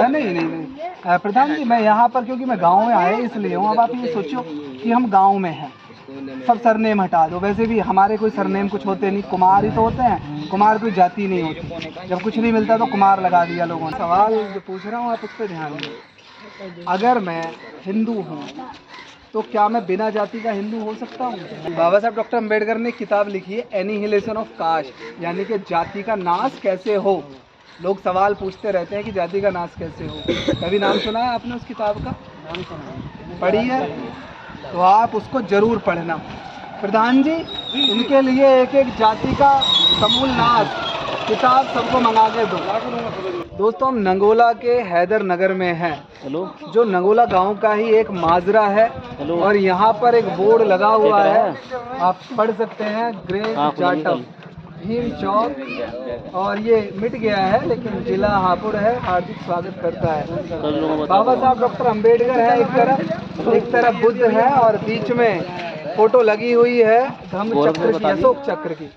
नहीं नहीं नहीं प्रधान जी, मैं यहाँ पर क्योंकि मैं गांव में आया इसलिए हूँ। अब आप ये सोचो कि हम गांव में हैं, सब सरनेम हटा दो। वैसे भी हमारे कोई सरनेम कुछ होते नहीं, कुमार ही तो होते हैं, कुमार कोई जाति नहीं होती। जब कुछ नहीं मिलता तो कुमार लगा दिया लोगों ने। सवाल जो पूछ रहा हूँ आप उस पर ध्यान दो। अगर मैं हिंदू हूँ तो क्या मैं बिना जाति का हिंदू हो सकता हूँ? बाबा साहब डॉक्टर अम्बेडकर ने किताब लिखी है एनिहिलेशन ऑफ कास्ट, यानी कि जाति का नाश कैसे हो। लोग सवाल पूछते रहते हैं कि जाति का नाश कैसे हो। कभी नाम सुना है आपने उस किताब का? नाम सुना है। पढ़ी है? तो आप उसको जरूर पढ़ना। प्रधान जी, उनके लिए एक एक जाति का समूल नाश किताब सबको मंगा के दो। दोस्तों, हम नंगोला के हैदर नगर में हैं। जो नंगोला गांव का ही एक माजरा है और यहाँ पर एक बोर्ड लगा हुआ है, आप पढ़ सकते हैं, ग्रेट जाटव भीम चौक। और ये मिट गया है लेकिन जिला हापुड़ है, हार्दिक स्वागत करता है। बाबा साहब डॉक्टर अम्बेडकर है एक तरफ बुद्ध है और बीच में फोटो लगी हुई है धम्म चक्र की, अशोक चक्र की।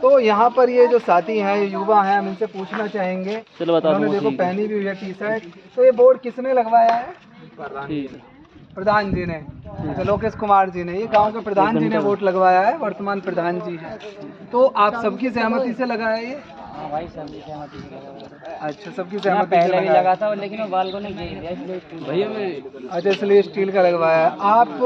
तो यहाँ पर ये जो साथी हैं, ये युवा हैं, हम इनसे पूछना चाहेंगे। उन्होंने देखो पहनी भी हुई है टी शर्ट। तो ये बोर्ड किसने लगवाया है? प्रधान जी ने। अच्छा, लोकेश कुमार जी ने, ये गांव के प्रधान जी ने वोट लगवाया है, वर्तमान प्रधान जी हैं। तो आप सबकी सहमति से लगाया ये? हाँ भाई, सबकी सहमति से लगाया। अच्छा, सबकी सहमति पहले भी लगा था लेकिन मैं बाल को नहीं भैया मैं। अच्छा, इसलिए स्टील का लगवाया है। आप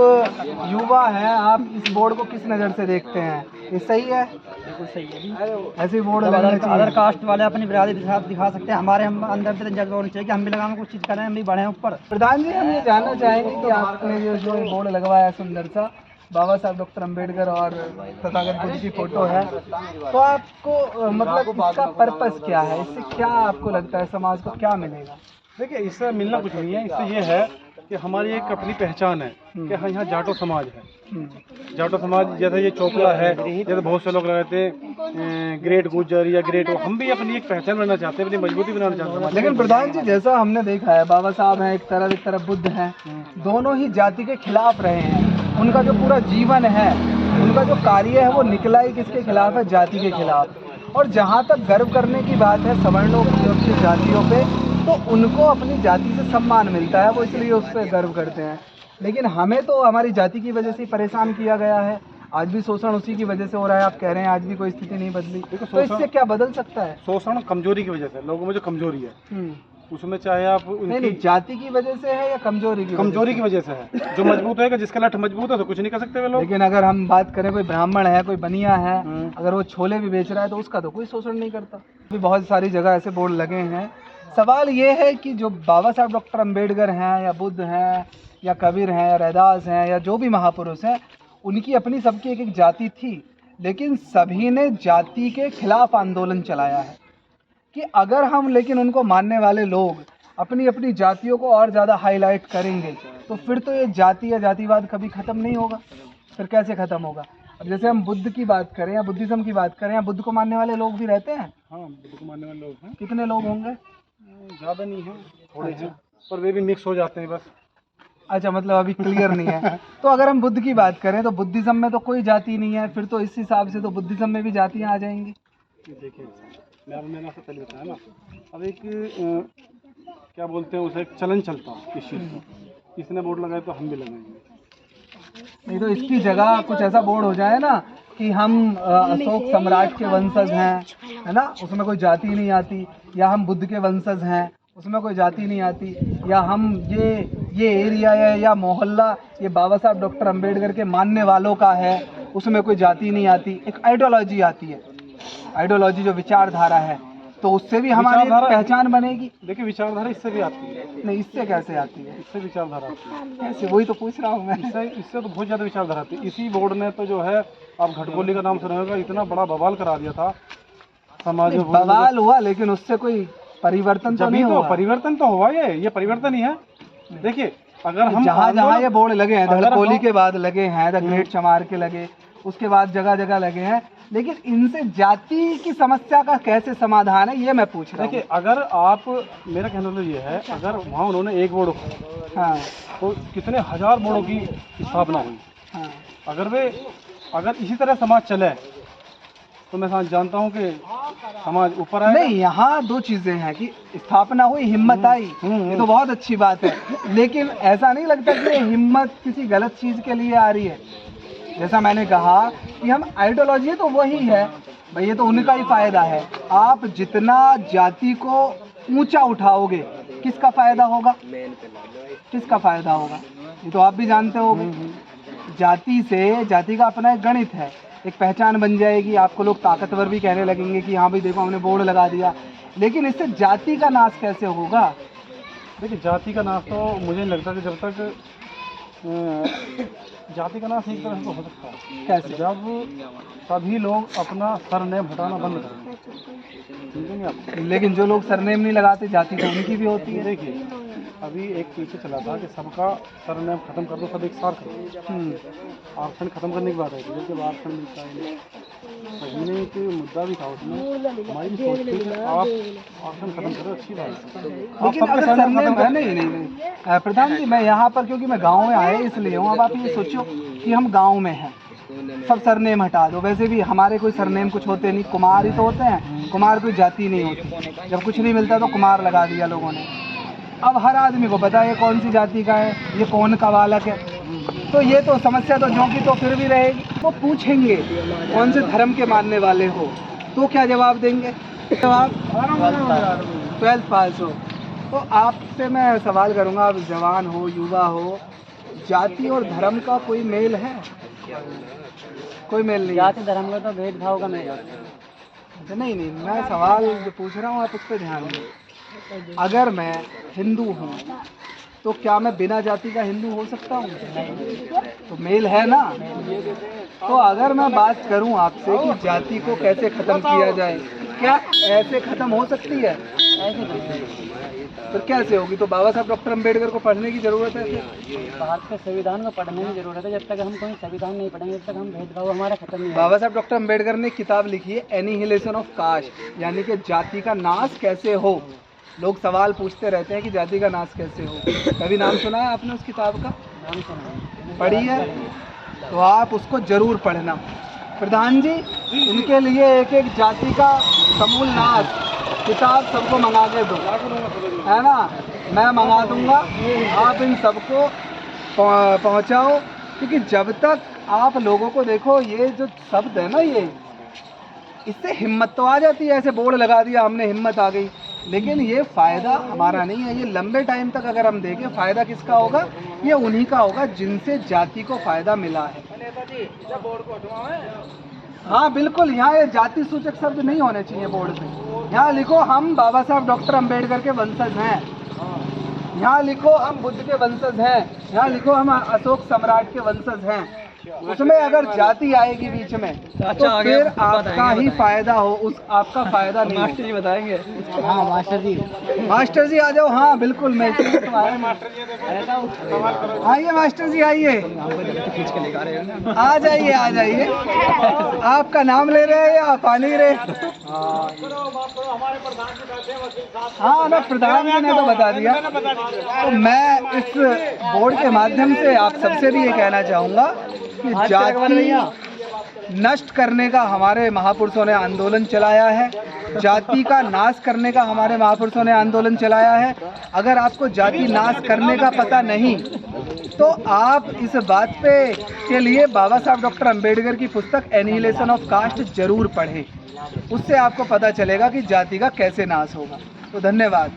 युवा हैं, आप इस बोर्ड को किस नज़र से देखते हैं? ये सही है? बिल्कुल सही है। ऐसे बोर्ड अदर कास्ट वाले अपनी बिरादरी के साथ दिखा सकते हैं। हमारे हम अंदर से जगह होनी चाहिए कि हम भी लगाएं, कुछ चीज़ करें, हम भी बढ़ें ऊपर। प्रधान जी, हम ये जानना चाहेंगे कि आपने जो बोर्ड लगवाया सुंदर सा, बाबा साहब डॉक्टर अम्बेडकर और तथागत बुद्ध की फोटो है, तो आपको मतलब इसका पर्पस क्या है? इससे क्या आपको लगता है समाज को क्या मिलेगा? देखिए, इससे मिलना कुछ नहीं है। इससे ये है कि हमारी एक अपनी पहचान है कि हाँ, यहाँ जाटो समाज है। जाटो समाज जैसे ये चोपड़ा है, जैसे बहुत से लोग रहते हैं ग्रेट गुजर या ग्रेट, हम भी अपनी एक पहचान बनाना चाहते हैं, अपनी मजबूती बनाना चाहते हैं। लेकिन प्रधान जी, जैसा हमने देखा है, बाबा साहब हैं एक तरफ बुद्ध हैं, दोनों ही जाति के खिलाफ रहे हैं। उनका जो पूरा जीवन है, उनका जो कार्य है, वो निकला ही किसके खिलाफ है? जाति के खिलाफ। और जहाँ तक गर्व करने की बात है सवर्णों की और की जातियों पे, तो उनको अपनी जाति से सम्मान मिलता है, वो इसलिए उस पर गर्व करते हैं। लेकिन हमें तो हमारी जाति की वजह से परेशान किया गया है। आज भी शोषण उसी की वजह से हो रहा है। आप कह रहे हैं आज भी कोई स्थिति नहीं बदली, तो इससे क्या बदल सकता है? शोषण कमजोरी की वजह से, लोगों में जो कमजोरी है उसमें चाहे आप नहीं, जाति की वजह से है या कमजोरी की वजह से है। जो मजबूत है, जिसका लठ मजबूत है तो कुछ नहीं कर सकते वे लोग। लेकिन अगर हम बात करें, कोई ब्राह्मण है, कोई बनिया है, अगर वो छोले भी बेच रहा है तो उसका तो कोई शोषण नहीं करता। भी बहुत सारी जगह ऐसे बोर्ड लगे हैं। सवाल ये है कि जो बाबा साहब डॉक्टर अम्बेडकर हैं या बुद्ध हैं या कबीर हैं या रैदास हैं या जो भी महापुरुष हैं, उनकी अपनी सबकी एक एक जाति थी, लेकिन सभी ने जाति के खिलाफ आंदोलन चलाया है। कि अगर हम, लेकिन उनको मानने वाले लोग अपनी अपनी जातियों को और ज़्यादा हाईलाइट करेंगे तो फिर तो ये जाति या जातिवाद कभी ख़त्म नहीं होगा। फिर कैसे ख़त्म होगा? अब जैसे हम बुद्ध की बात करें या बुद्धिज़्म की बात करें, या बुद्ध को मानने वाले लोग भी रहते हैं। हाँ, बुद्ध को मानने वाले लोग हैं। कितने लोग होंगे? ज़्यादा नहीं है, थोड़े हैं, पर वे भी मिक्स हो जाते हैं बस। अच्छा, मतलब अभी क्लियर नहीं है। तो अगर हम बुद्ध की बात करें तो बुद्धिज़्म में तो कोई जाति नहीं है, फिर तो इस हिसाब से तो बुद्धिज़्म में भी जातियाँ आ जाएंगी। देखिए, मैंने आपसे पहले बताया ना, अब एक क्या बोलते हैं उसे, एक चलन चलता है इस चीज़ को। किसी ने बोर्ड लगाया तो हम भी लगाएंगे। नहीं तो इसकी जगह कुछ ऐसा बोर्ड हो जाए ना कि हम अशोक सम्राट के वंशज हैं, है ना, उसमें कोई जाति नहीं आती, या हम बुद्ध के वंशज हैं, उसमें कोई जाति नहीं आती, या हम ये एरिया है या मोहल्ला ये बाबा साहब डॉक्टर अम्बेडकर के मानने वालों का है, उसमें कोई जाति नहीं आती। एक आइडियोलॉजी आती है, आइडियोलॉजी जो विचारधारा है, तो उससे भी हमारी पहचान बनेगी। देखिए, विचारधारा इससे भी आती है। नहीं, इससे कैसे आती है? इससे विचारधारा आती है कैसे? वही तो पूछ रहा हूँ मैं। इससे तो बहुत ज़्यादा विचारधारा आती है। इसी बोर्ड ने तो जो है, आप घटगोली का नाम सुना होगा, इतना बड़ा बवाल करा दिया था समाज में। बवाल हुआ, लेकिन उससे कोई परिवर्तन तो नहीं हुआ। परिवर्तन तो हुआ, ये परिवर्तन ही है। देखिए, अगर हम जहाँ ये बोर्ड लगे हैं, धड़कोली के बाद लगे हैं, द ग्रेट चमार के लगे, उसके बाद जगह जगह लगे हैं, लेकिन इनसे जाति की समस्या का कैसे समाधान है, ये मैं पूछ रहा हूँ। देखिए, अगर आप, मेरा कहना तो ये है, अगर वहाँ उन्होंने एक बोर्ड हाँ, तो कितने हजार बोर्डों की स्थापना हुई। हाँ, अगर इसी तरह समाज चले तो मैं जानता हूँ कि समाज ऊपर आए। नहीं, यहाँ दो चीजें हैं कि स्थापना हुई, हिम्मत आई, ये तो बहुत अच्छी बात है, लेकिन ऐसा नहीं लगता कि ये हिम्मत किसी गलत चीज के लिए आ रही है। जैसा मैंने कहा कि हम आइडियोलॉजी तो वही है भाई, ये तो उनका ही फायदा है। आप जितना जाति को ऊंचा उठाओगे किसका फायदा होगा, किसका फायदा होगा, ये तो आप भी जानते होगे। जाति से, जाति का अपना एक गणित है, एक पहचान बन जाएगी, आपको लोग ताकतवर भी कहने लगेंगे कि हाँ भाई देखो हमने बोर्ड लगा दिया, लेकिन इससे जाति का नाश कैसे होगा? देखिए जाति का नाश तो मुझे नहीं लगता कि जब तक जाति का नाश एक तरह से हो सकता है कैसे? जब सभी लोग अपना सरनेम हटाना बंद करें, समझेंगे आप। लेकिन जो लोग सरनेम नहीं लगाते, जाति तो उनकी भी होती है। देखिए अभी एक पीछे चला था कि सबका सरनेम खत्म कर दो, सब एक साथ कर दो। आरक्षण खत्म करने की बात है, जब आरक्षण मिलता है सही नहीं, कि मुद्दा भी था उसमें, हमारी भी सोच थी कि आप आरक्षण खत्म करो, अच्छी बात है। लेकिन अगर सरनेम है, नहीं प्रधान जी, मैं यहाँ पर क्योंकि मैं गांव में आए इसलिए हूँ। अब आप ये सोचो कि हम गांव में हैं, सब सरनेम हटा दो, वैसे भी हमारे कोई सरनेम कुछ होते नहीं, कुमार ही तो होते हैं, कुमार कोई जाति नहीं होती। जब कुछ नहीं मिलता तो कुमार लगा दिया लोगों ने। अब हर आदमी को पता है ये कौन सी जाति का है, ये कौन का बालक है, तो ये तो समस्या तो जो की तो फिर भी रहेगी। वो पूछेंगे कौन से धर्म के मानने वाले हो, तो क्या जवाब देंगे? जवाब 12th पास हो। तो आपसे मैं सवाल करूँगा, आप जवान हो, युवा हो, जाति और धर्म का कोई मेल है? कोई मेल नहीं। जाति धर्म का तो भेदभाव का मेल होता है। नहीं, मैं सवाल जो पूछ रहा हूँ आप उस पर ध्यान दें। अगर मैं हिंदू हूँ तो क्या मैं बिना जाति का हिंदू हो सकता हूँ? तो मेल है ना। तो अगर मैं बात करूँ आपसे कि जाति को कैसे खत्म किया जाए, क्या ऐसे खत्म हो सकती है? तो कैसे होगी? तो बाबा साहब डॉक्टर अम्बेडकर को पढ़ने की जरूरत है। भारत के संविधान को पढ़ने की जरूरत है। जब तक हम कोई संविधान नहीं पढ़ेंगे तब तक हम भेदभाव हमारा खत्म नहीं होगा। बाबा साहब डॉक्टर अम्बेडकर ने किताब लिखी है एनिहिलेशन ऑफ कास्ट, यानी कि जाति का नाश कैसे हो। लोग सवाल पूछते रहते हैं कि जाति का नाश कैसे हो। कभी नाम सुना है आपने उस किताब का? नाम सुना पढ़ी है? तो आप उसको जरूर पढ़ना। प्रधान जी, इनके लिए एक एक जाति का समूल नाश किताब सबको मंगा के दो, है ना। मैं मंगा दूंगा, आप इन सबको पहुंचाओ, क्योंकि जब तक आप लोगों को देखो, ये जो शब्द है ना, ये इससे हिम्मत तो आ जाती है। ऐसे बोर्ड लगा दिया हमने, हिम्मत आ गई, लेकिन ये फ़ायदा हमारा नहीं है। ये लंबे टाइम तक अगर हम देखें, फ़ायदा किसका होगा? ये उन्हीं का होगा जिनसे जाति को फ़ायदा मिला है। हाँ बिल्कुल, यहाँ ये जाति सूचक शब्द नहीं होने चाहिए बोर्ड पे। यहाँ लिखो हम बाबा साहब डॉक्टर अम्बेडकर के वंशज हैं, यहाँ लिखो हम बुद्ध के वंशज हैं, यहाँ लिखो हम अशोक सम्राट के वंशज हैं। उसमें अगर जाति आएगी बीच में तो फिर आपका ही फायदा हो, उस आपका फायदा नहीं। मास्टर जी बताएंगे। हाँ मास्टर जी, मास्टर जी आ जाओ। हाँ बिल्कुल, मैं आइए मास्टर जी, आइए, आ जाइए, आ जाइए। आपका नाम ले रहे हैं या पानी रहे? हाँ ना, प्रधान जी ने तो बता दिया। तो मैं इस बोर्ड के माध्यम से आप सबसे भी ये कहना चाहूँगा कि जाति नष्ट करने का हमारे महापुरुषों ने आंदोलन चलाया है, जाति का नाश करने का हमारे महापुरुषों ने आंदोलन चलाया है। अगर आपको जाति नाश करने का पता नहीं तो आप इस बात पे के लिए बाबा साहब डॉक्टर अम्बेडकर की पुस्तक एनिहिलेशन ऑफ कास्ट जरूर पढ़ें। उससे आपको पता चलेगा कि जाति का कैसे नाश होगा। तो धन्यवाद।